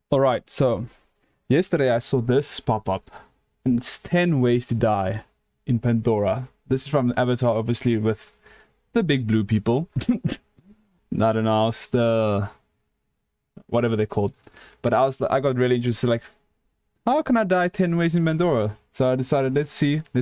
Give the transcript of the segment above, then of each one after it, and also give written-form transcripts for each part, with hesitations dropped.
Alright, so yesterday I saw this pop up, and it's 10 ways to die in Pandora. This is from Avatar, obviously, with the big blue people. Not an ass, the whatever they're called. But I got really interested, like, how can I die 10 ways in Pandora? So I decided, let's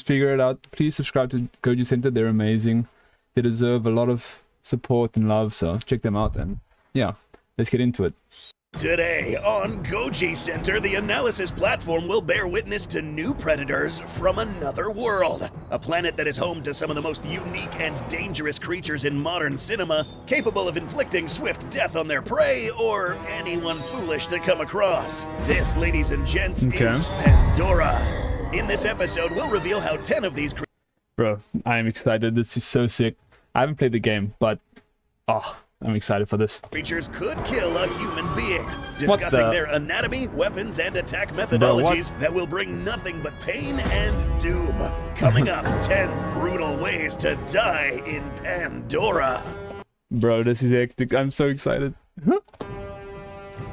figure it out. Please subscribe to Goji Center, they're amazing. They deserve a lot of support and love, so check them out, and yeah, let's get into it. Today on Goji Center, the analysis platform will bear witness to new predators from another world. A planet that is home to some of the most unique and dangerous creatures in modern cinema, capable of inflicting swift death on their prey or anyone foolish to come across. This, ladies and gents, is Pandora. In this episode, we'll reveal how 10 of these Bro, I'm excited. This is so sick. I haven't played the game, but I'm excited for this. creatures could kill a human being, discussing their anatomy, weapons, and attack methodologies that will bring nothing but pain and doom. Coming up, 10 brutal ways to die in Pandora. Bro, this is hectic. I'm so excited.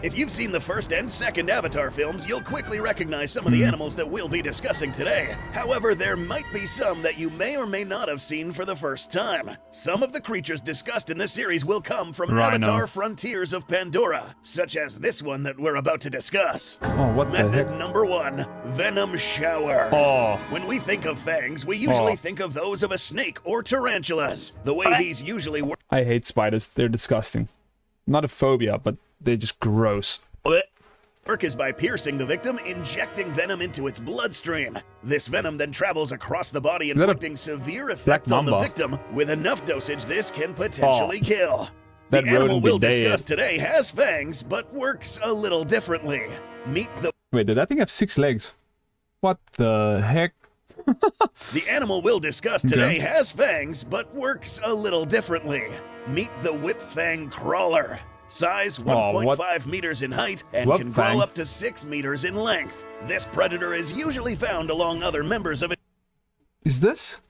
If you've seen the first and second Avatar films, you'll quickly recognize some of the animals that we'll be discussing today. However, there might be some that you may or may not have seen for the first time. Some of the creatures discussed in this series will come from Avatar Frontiers of Pandora, such as this one that we're about to discuss. Oh, what the heck? Method number 1, Venom Shower. Oh. When we think of fangs, we usually think of those of a snake or tarantulas. The way these usually work. I hate spiders. They're disgusting. Not a phobia, but they're just gross. Work is by piercing the victim, injecting venom into its bloodstream. This venom then travels across the body, inflicting severe effects on the victim. With enough dosage, this can potentially kill. The animal we'll discuss today has fangs, but works a little differently. Meet the... Wait, did that thing have 6 legs? What the heck? The animal we'll discuss today has fangs, but works a little differently. Meet the whip fang crawler. Size 1.5 meters in height and can grow up to 6 meters in length. This predator is usually found along other members of it. Is this?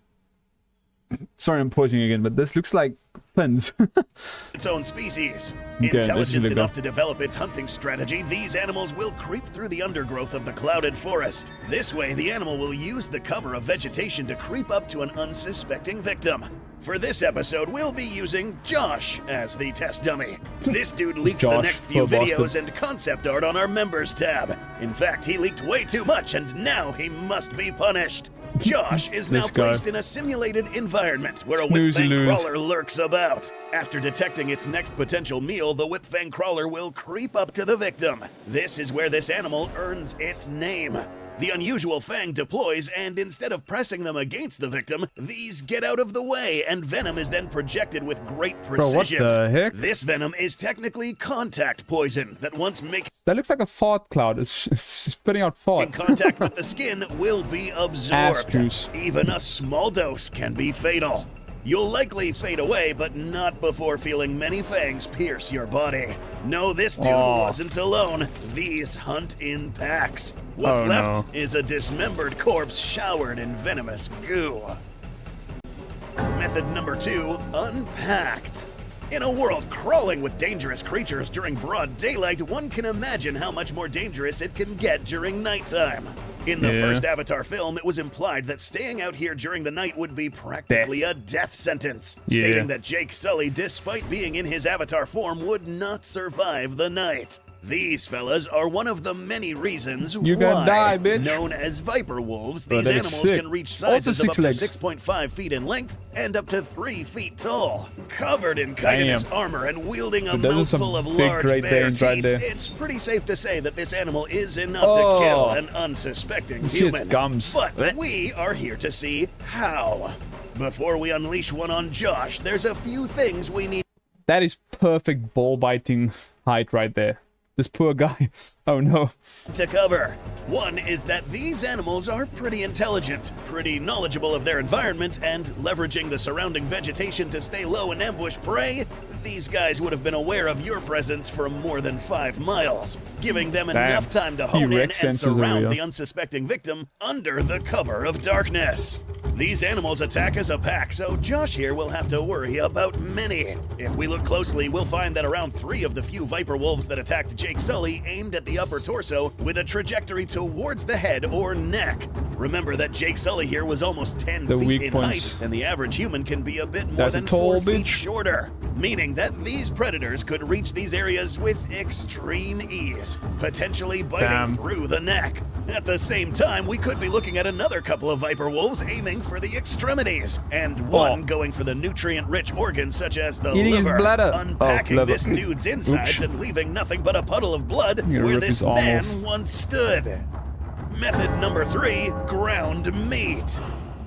Sorry, I'm pausing again, but this looks like fins. Its own species. Intelligent enough to develop its hunting strategy, these animals will creep through the undergrowth of the clouded forest. This way, the animal will use the cover of vegetation to creep up to an unsuspecting victim. For this episode, we'll be using Josh as the test dummy. This dude leaked the next few videos and concept art on our members tab. In fact, he leaked way too much, and now he must be punished. Josh is now placed in a simulated environment where a whipfang crawler lurks about. After detecting its next potential meal, the whipfang crawler will creep up to the victim. This is where this animal earns its name. The unusual fang deploys, and instead of pressing them against the victim, these get out of the way, and venom is then projected with great precision. Bro, what the heck? This venom is technically contact poison that once making... That looks like a fart cloud. It's spitting out fart. In contact with the skin will be absorbed. Even a small dose can be fatal. You'll likely fade away, but not before feeling many fangs pierce your body. No, this dude wasn't alone. These hunt in packs. What's left is a dismembered corpse showered in venomous goo. Method number 2, Unpacked. In a world crawling with dangerous creatures during broad daylight, one can imagine how much more dangerous it can get during nighttime. In the first Avatar film, it was implied that staying out here during the night would be practically a death sentence, stating that Jake Sully, despite being in his Avatar form, would not survive the night. These fellas are one of the many reasons you why, die, bitch. Known as viper wolves, these animals can reach sizes of up to 6.5 feet in length and up to 3 feet tall. Covered in chitinous armor and wielding a mouthful of large bare teeth, it's pretty safe to say that this animal is enough to kill an unsuspecting human. But we are here to see how. Before we unleash one on Josh, there's a few things we need. That is perfect ball-biting height right there. This poor guy. Oh no. To cover. One is that these animals are pretty intelligent, pretty knowledgeable of their environment, and leveraging the surrounding vegetation to stay low and ambush prey, these guys would have been aware of your presence for more than 5 miles, giving them enough time to hone in and surround the unsuspecting victim under the cover of darkness. These animals attack as a pack, so Josh here will have to worry about many. If we look closely, we'll find that around 3 of the few viper wolves that attacked Jake Sully aimed at the upper torso with a trajectory towards the head or neck. Remember that Jake Sully here was almost 10 feet in height, and the average human can be a bit more than 4 feet shorter, meaning that these predators could reach these areas with extreme ease, potentially biting through the neck. At the same time, we could be looking at another couple of viper wolves aiming for the extremities, and one going for the nutrient-rich organs such as the liver, unpacking this dude's insides and leaving nothing but a puddle of blood where this man once stood. Method number 3, ground meat.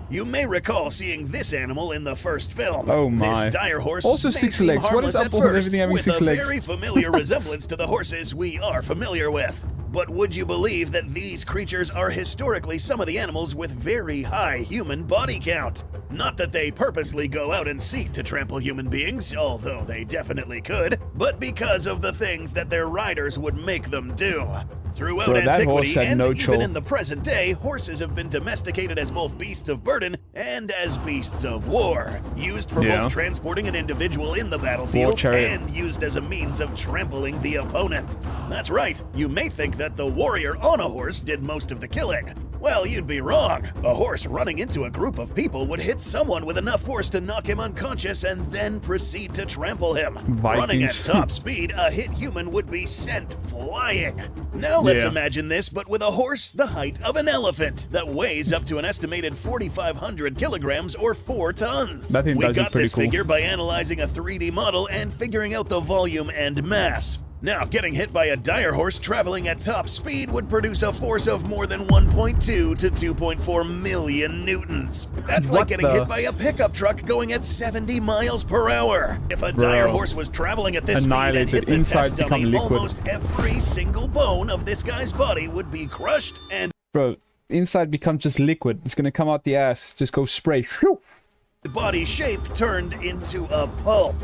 You may recall seeing this animal in the first film. Oh my. This dire horse also 6 legs. What is up with everything having 6 legs? With a very familiar resemblance to the horses we are familiar with. But would you believe that these creatures are historically some of the animals with very high human body count? Not that they purposely go out and seek to trample human beings, although they definitely could, but because of the things that their riders would make them do. Throughout antiquity and even in the present day, horses have been domesticated as both beasts of burden and as beasts of war, used for both transporting an individual in the battlefield and used as a means of trampling the opponent. That's right, you may think that the warrior on a horse did most of the killing. Well, you'd be wrong. A horse running into a group of people would hit someone with enough force to knock him unconscious and then proceed to trample him. Running at top speed, a hit human would be sent flying. Now let's imagine this, but with a horse the height of an elephant that weighs up to an estimated 4,500 kilograms or 4 tons. We got this figure by analyzing a 3D model and figuring out the volume and mass. Now, getting hit by a dire horse traveling at top speed would produce a force of more than 1.2 to 2.4 million newtons. That's like getting hit by a pickup truck going at 70 miles per hour. If a dire horse was traveling at this speed and hit the test dummy, almost every single bone of this guy's body would be crushed and... Bro, inside becomes just liquid. It's gonna come out the ass. Just go spray. The body shape turned into a pulp.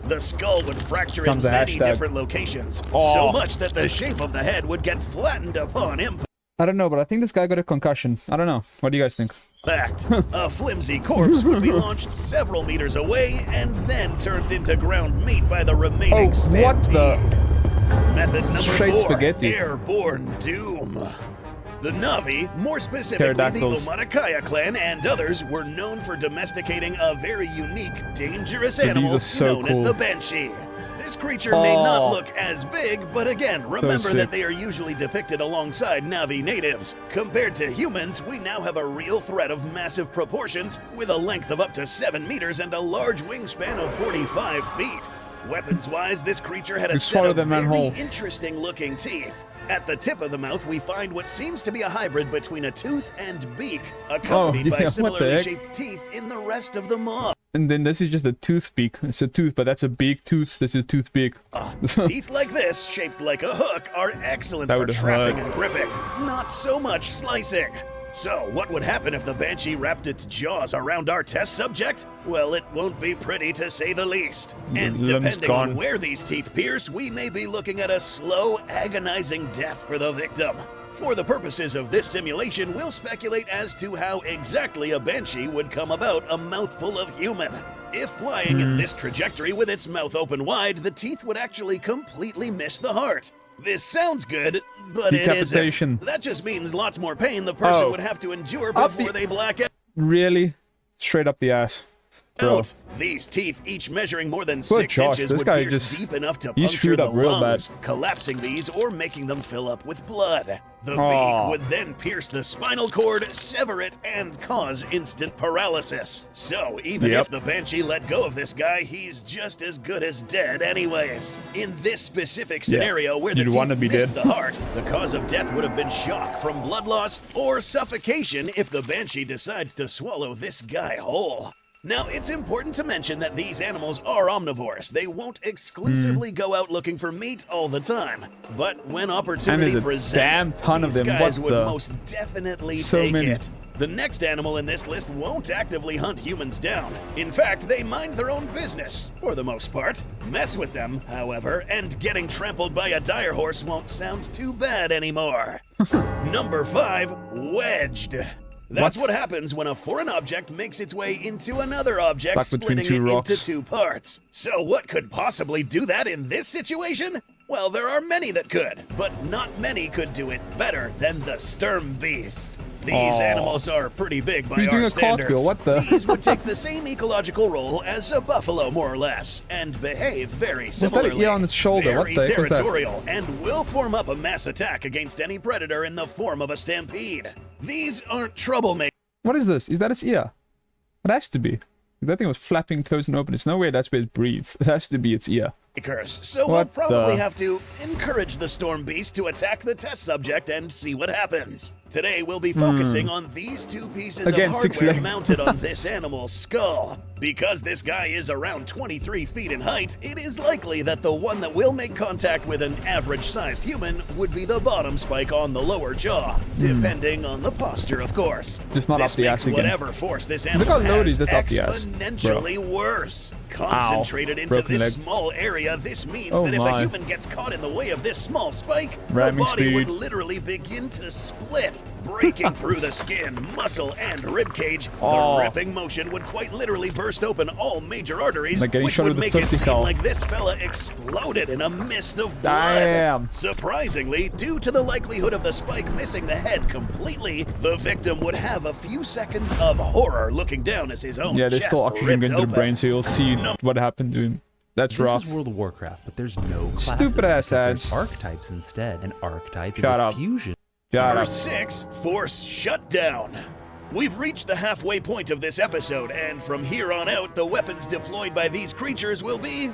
The skull would fracture in many different locations, so much that the shape of the head would get flattened upon impact. I don't know, but I think this guy got a concussion. I don't know. What do you guys think? Fact. A flimsy corpse would be launched several meters away and then turned into ground meat by the remaining stampede. What the? Method number 4, Airborn Doom. The Na'vi, more specifically the Omaticaya clan and others, were known for domesticating a very unique, dangerous animal known as the Banshee. This creature may not look as big, but again, remember that they are usually depicted alongside Na'vi natives. Compared to humans, we now have a real threat of massive proportions, with a length of up to 7 meters and a large wingspan of 45 feet. Weapons-wise, this creature had a set of very interesting-looking teeth. At the tip of the mouth, we find what seems to be a hybrid between a tooth and beak, accompanied by similarly shaped teeth in the rest of the maw. And then this is just a tooth beak. It's a tooth, but that's a beak tooth. This is a tooth beak. Teeth like this, shaped like a hook, are excellent for trapping and gripping. Not so much slicing. So, what would happen if the Banshee wrapped its jaws around our test subject? Well, it won't be pretty to say the least. And depending on where these teeth pierce, we may be looking at a slow, agonizing death for the victim. For the purposes of this simulation, we'll speculate as to how exactly a Banshee would come about a mouthful of human. If flying in this trajectory with its mouth open wide, the teeth would actually completely miss the heart. This sounds good, but it isn't. That just means lots more pain the person would have to endure before they black out. Really? Straight up the ass. Bro. These teeth, each measuring more than 6 inches, would pierce deep enough to puncture the lungs, collapsing these or making them fill up with blood. The beak would then pierce the spinal cord, sever it, and cause instant paralysis. So, even if the Banshee let go of this guy, he's just as good as dead anyways. In this specific scenario where the teeth missed the heart, the cause of death would have been shock from blood loss or suffocation if the Banshee decides to swallow this guy whole. Now, it's important to mention that these animals are omnivores. They won't exclusively go out looking for meat all the time. But when opportunity presents, these guys would most definitely take it. The next animal in this list won't actively hunt humans down. In fact, they mind their own business, for the most part. Mess with them, however, and getting trampled by a dire horse won't sound too bad anymore. Number 5, wedged. That's what happens when a foreign object makes its way into another object, splitting it into 2 parts. So what could possibly do that in this situation? Well, there are many that could, but not many could do it better than the Sturm Beast. These animals are pretty big by our standards. What the? These would take the same ecological role as a buffalo, more or less, and behave very similarly. What's that ear on its shoulder? Very What the heck is that? territorial, and will form up a mass attack against any predator in the form of a stampede. These aren't troublemakers. What is this? Is that its ear? It has to be. That thing was flapping, closed, and open. It's no way that's where it breathes. It has to be its ear. So we'll probably have to encourage the Storm Beast to attack the test subject and see what happens. Today we'll be focusing on these 2 pieces of hardware mounted on this animal's skull. Because this guy is around 23 feet in height, it is likely that the one that will make contact with an average-sized human would be the bottom spike on the lower jaw, depending on the posture, of course. Just not up the ass again. Whatever force this animal has exponentially worse. Concentrated into this small area, this means that if a human gets caught in the way of this small spike, the body would literally begin to split, breaking through the skin, muscle, and ribcage. The ripping motion would quite literally burst open all major arteries, which would make it seem like this fella exploded in a mist of blood. Surprisingly, due to the likelihood of the spike missing the head completely, the victim would have a few seconds of horror looking down as his own chest there's still oxygen going to the brain, so you'll see what happened to him. That's rough. This is World of Warcraft, but there's no classes. Stupid ass ads. There's archetypes instead. An archetype is a fusion. Number 6, Force Shutdown. We've reached the halfway point of this episode, and from here on out, the weapons deployed by these creatures will be,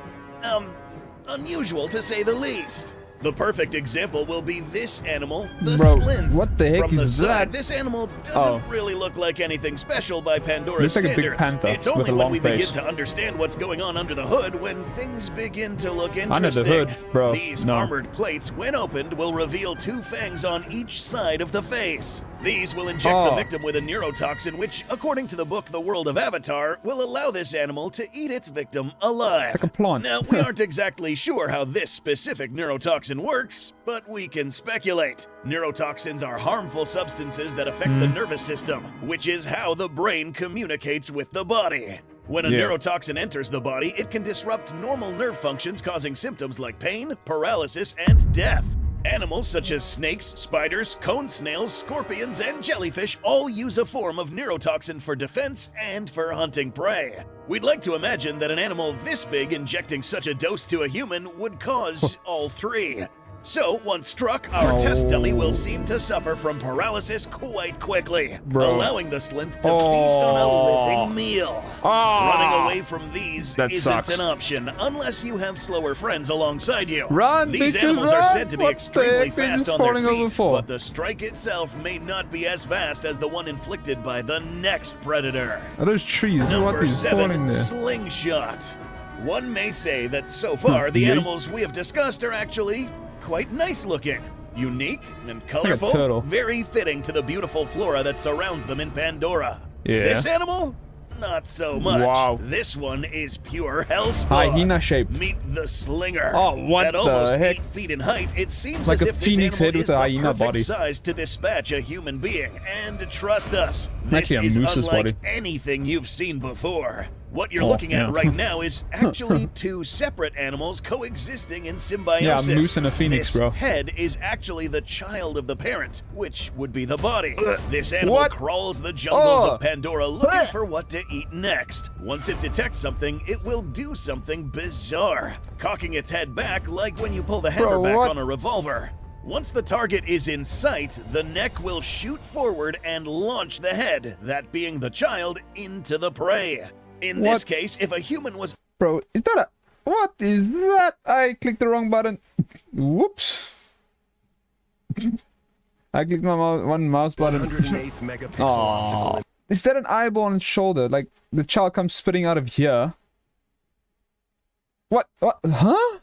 unusual to say the least. The perfect example will be this animal, the Slint. What the heck is that? This animal doesn't really look like anything special by Pandora's standards. Looks like a big panther it's only with a when long we face. begin to understand what's going on under the hood when things begin to look interesting. Under the hood, bro. These armored plates, when opened, will reveal 2 fangs on each side of the face. These will inject the victim with a neurotoxin, which, according to the book The World of Avatar, will allow this animal to eat its victim alive. Like a plant. Now, we aren't exactly sure how this specific neurotoxin works, but we can speculate. Neurotoxins are harmful substances that affect the nervous system, which is how the brain communicates with the body. When a neurotoxin enters the body, it can disrupt normal nerve functions, causing symptoms like pain, paralysis, and death. Animals such as snakes, spiders, cone snails, scorpions, and jellyfish all use a form of neurotoxin for defense and for hunting prey. We'd like to imagine that an animal this big injecting such a dose to a human would cause all 3. So, once struck, our test dummy will seem to suffer from paralysis quite quickly, allowing the Slint to feast on a living meal. Running away from these isn't an option, unless you have slower friends alongside you. These animals are said to be extremely fast on their feet, but the strike itself may not be as fast as the one inflicted by the next predator. Are those trees? Number What is 7, falling there? Slingshot. One may say that so far, the animals we have discussed are actually quite nice looking, unique, and colorful, very fitting to the beautiful flora that surrounds them in Pandora. This animal? Not so much. This one is pure hellspawn. Hyena shaped. Meet the Slinger. What At the almost heck? 8 feet in height, it seems Like as a if phoenix this head animal with is a the hyena perfect body. size to dispatch a human being. And trust us, this Actually, a is moose's unlike body. anything you've seen before. What you're looking at right now is actually 2 separate animals coexisting in symbiosis. Yeah, a moose and a phoenix, this bro. head is actually the child of the parent, which would be the body. This animal crawls the jungles of Pandora looking for what to eat next. Once it detects something, it will do something bizarre, cocking its head back like when you pull the hammer back on a revolver. Once the target is in sight, the neck will shoot forward and launch the head, that being the child, into the prey. In this case, if a human was... Bro, is that a... What is that? I clicked the wrong button. Whoops. I clicked my one mouse button. 108th megapixel optical. Is that an eyeball on its shoulder? Like, the child comes spitting out of here. What? What? Huh?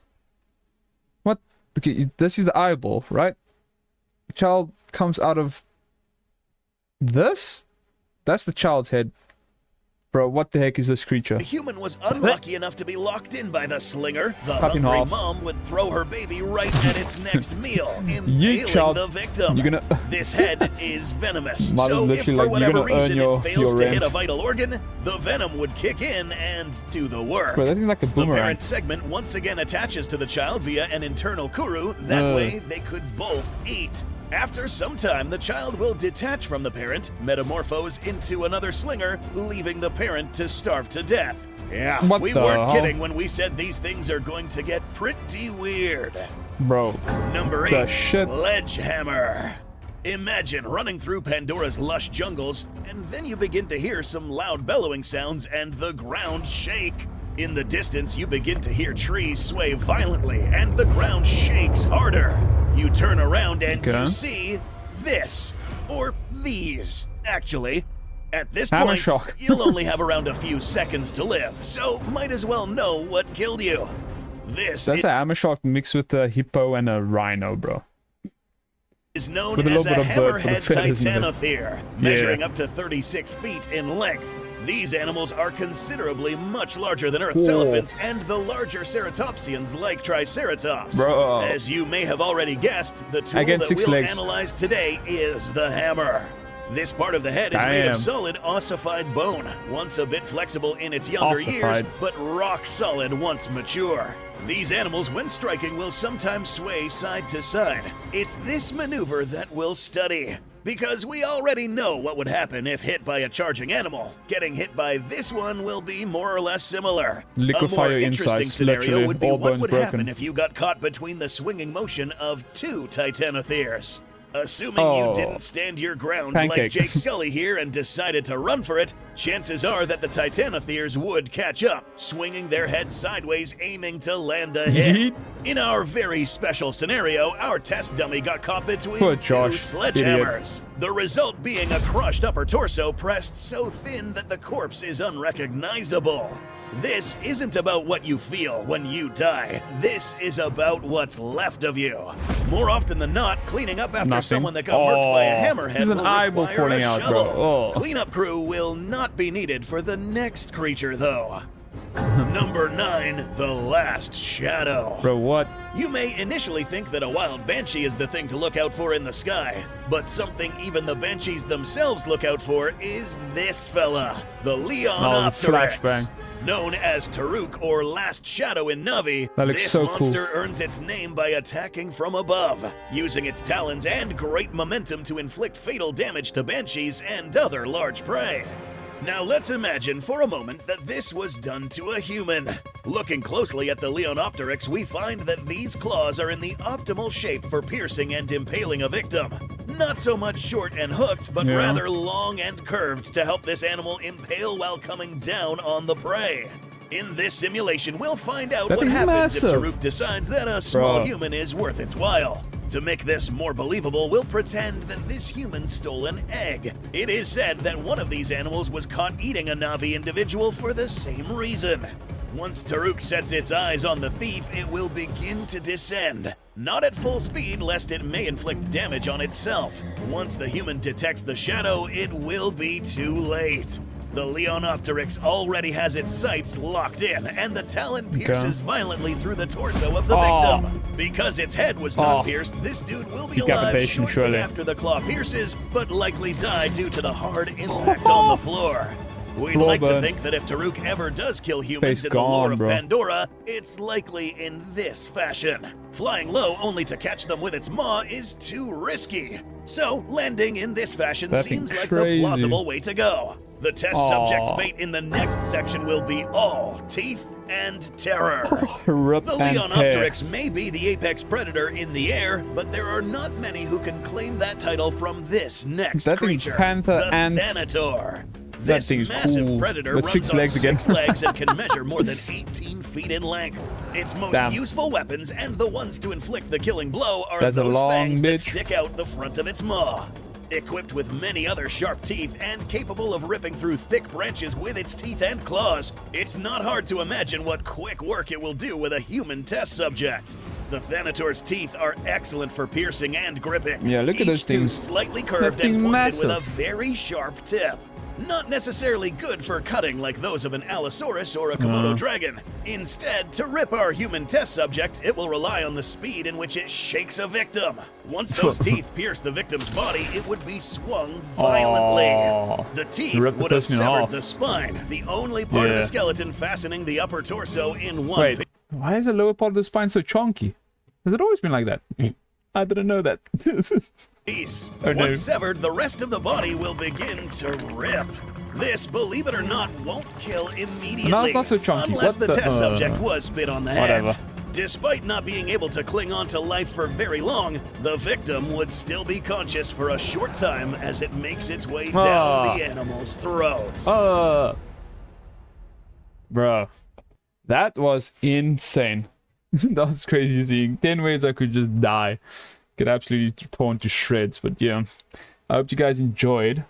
What? Okay, this is the eyeball, right? The child comes out of... this? That's the child's head. Bro, what the heck is this creature? The human was unlucky enough to be locked in by the Slinger. The Cut in hungry half. mom would throw her baby right at its next meal, Yeet, impaling child. the victim. You're gonna... This head is venomous, Mother's so if literally for like, you're whatever gonna earn reason your it fails to hit rent. a vital organ, the venom would kick in and do the work. Bro, that thing's like a The boomerang. parent segment once again attaches to the child via an internal kuru. That way, they could both eat. After some time, the child will detach from the parent, metamorphose into another Slinger, leaving the parent to starve to death. Yeah, What we the weren't hell? kidding when we said these things are going to get pretty weird. Bro. Number The 8, shit. Sledgehammer. Imagine running through Pandora's lush jungles, and then you begin to hear some loud bellowing sounds and the ground shake. In the distance, you begin to hear trees sway violently, and the ground shakes harder. You turn around and you see this, or these, actually. At this Hammer point, shock. you'll only have around a few seconds to live, so might as well know what killed you. This That's a hammer shark mixed with a hippo and a rhino, bro. is known With a as little a bit of bird for the Hammerhead feathers in this. titanothere, measuring up to 36 feet in length. These animals are considerably much larger than Earth's Whoa. elephants and the larger ceratopsians like Triceratops. Bro. As you may have already guessed, the tool Again, that 6 we'll legs. analyze today is the hammer. This part of the head is made Damn. of solid ossified bone, once a bit flexible in its younger years, Ossified. but rock solid once mature. These animals, when striking, will sometimes sway side to side. It's this maneuver that we'll study. Because we already know what would happen if hit by a charging animal. Getting hit by this one will be more or less similar. Liquefy a more your interesting insides, scenario literally, would be all what bones would broken. happen if you got caught between the swinging motion of 2 titanotheres. Assuming Oh. you didn't stand your ground like Pancake. Jake Sully here and decided to run for it, chances are that the titanotheres would catch up, swinging their heads sideways, aiming to land a hit. Yeet. In our very special scenario, our test dummy got caught between Poor 2 Josh, sledgehammers. The result being a crushed upper torso pressed so thin that the corpse is unrecognizable. This isn't about what you feel when you die. This is about what's left of you. More often than not, cleaning up after Nothing. someone that got murked by a Oh, hammerhead there's an will eyeball require falling a out, bro. shovel. Oh. Cleanup crew will not be needed for the next creature, though. Number 9, the Last Shadow. Bro, what? You may initially think that a wild banshee is the thing to look out for in the sky, but something even the banshees themselves look out for is this fella, the Leonopteryx. flashbang. Known as Taruk or Last Shadow in Navi, That looks this so cool. monster earns its name by attacking from above, using its talons and great momentum to inflict fatal damage to banshees and other large prey. Now let's imagine for a moment that this was done to a human. Looking closely at the Leonopteryx, we find that these claws are in the optimal shape for piercing and impaling a victim. Not so much short and hooked, but Yeah. rather long and curved to help this animal impale while coming down on the prey. In this simulation, we'll find out That what thing's happens massive. if Taruk decides that a small Bro. human is worth its while. To make this more believable, we'll pretend that this human stole an egg. It is said that one of these animals was caught eating a Navi individual for the same reason. Once Taruk sets its eyes on the thief, it will begin to descend. Not at full speed, lest it may inflict damage on itself. Once the human detects the shadow, it will be too late. The Leonopteryx already has its sights locked in, and the talon pierces violently through the torso of the Oh. victim. Because its head was not pierced, this dude will be alive Decapitation, shortly surely. after the claw pierces, but likely die due to the hard impact on the floor. We'd Floor like to burn. think that if Taruk ever does kill humans Face in the lore gone, of bro. Pandora, it's likely in this fashion. Flying low only to catch them with its maw is too risky. So landing in this fashion That seems thing's like the crazy. plausible way to go. The test Aw. subject's fate in the next section will be all teeth and terror. Rip The and tear. Leonopteryx may be the apex predator in the air, but there are not many who can claim that title from this next That thing's creature, panther the and- Thanator. That This thing is massive cool. predator With runs 6 on legs again. 6 legs and can measure more than 18 feet in length. Its most Damn. useful weapons and the ones to inflict the killing blow are That's a those long fangs that bitch. stick out the front of its maw. Equipped with many other sharp teeth and capable of ripping through thick branches with its teeth and claws, it's not hard to imagine what quick work it will do with a human test subject. The Thanator's teeth are excellent for piercing and gripping. Yeah, look at Each those things. tooth slightly curved That thing and pointed massive. with a very sharp tip. Not necessarily good for cutting like those of an Allosaurus or a Komodo dragon. Instead, to rip our human test subject, it will rely on the speed in which it shakes a victim. Once those teeth pierce the victim's body, it would be swung violently. The teeth would have severed the spine, the only part of the skeleton fastening the upper torso in one. Wait, why is the lower part of the spine so chunky? Has it always been like that? I didn't know that. piece. Oh, no. Once severed, the rest of the body will begin to rip. This, believe it or not, won't kill immediately. No, it's not so chunky. Unless What the test subject was bit on the head. Whatever. Despite not being able to cling on to life for very long, the victim would still be conscious for a short time as it makes its way down the animal's throat. Bro, that was insane. That was crazy seeing 10 ways I could just die. Get absolutely torn to shreds. But yeah, I hope you guys enjoyed.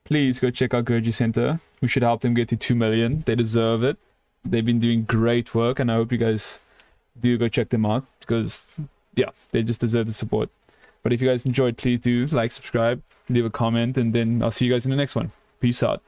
Please go check out Gurgi Center. We should help them get to 2 million. They deserve it. They've been doing great work, and I hope you guys do go check them out, because yeah, they just deserve the support. But if you guys enjoyed, please do like, subscribe, leave a comment, and then I'll see you guys in the next one. Peace out.